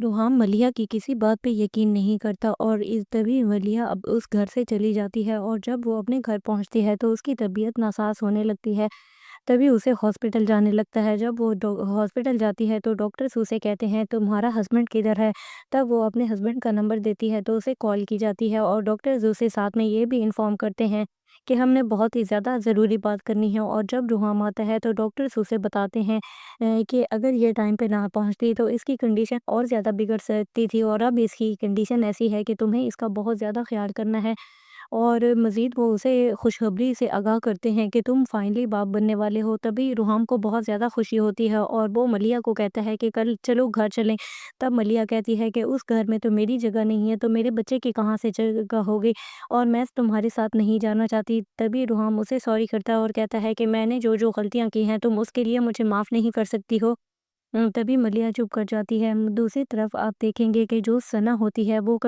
रोहाम मलिया की किसी बात पे यकीन नहीं करता और इस तभी मलिया अब उस घर से चली जाती है और जब वो अपने घर पहुंचती है तो उसकी तबीयत नासाज होने लगती है। तभी उसे हॉस्पिटल जाने लगता है। जब वो हॉस्पिटल जाती है तो डॉक्टर्स उसे कहते हैं तुम्हारा हस्बैंड किधर है। तब वो अपने हस्बैंड का नंबर देती है तो उसे कॉल की जाती है और डॉक्टर्स उसे साथ में ये भी इन्फॉर्म करते हैं कि हमने बहुत ही ज़्यादा ज़रूरी बात करनी है। और जब रोहाम आता है तो डॉक्टर्स उसे बताते हैं कि अगर ये टाइम पे ना पहुंचती तो इसकी कंडीशन और ज़्यादा बिगड़ सकती थी और अब इसकी कंडीशन ऐसी है कि तुम्हें इसका बहुत ज़्यादा ख्याल करना है। और मज़ीद वो उसे खुशखबरी से आगाह करते हैं कि तुम फाइनली बाप बनने वाले हो। तभी रुहाम को बहुत ज़्यादा खुशी होती है और वो मलिया को कहता है कि कल चलो घर चलें। तब मलिया कहती है कि उस घर में तो मेरी जगह नहीं है, तो मेरे बच्चे की कहाँ से जगह होगी और मैं तुम्हारे साथ नहीं जाना चाहती। तभी रुहाम उसे सॉरी करता है और कहता है कि मैंने जो जो गलतियाँ की हैं तुम उसके लिए मुझे माफ़ नहीं कर सकती हो। तभी मलिया चुप कर जाती है। दूसरी तरफ आप देखेंगे कि जो सना होती है वो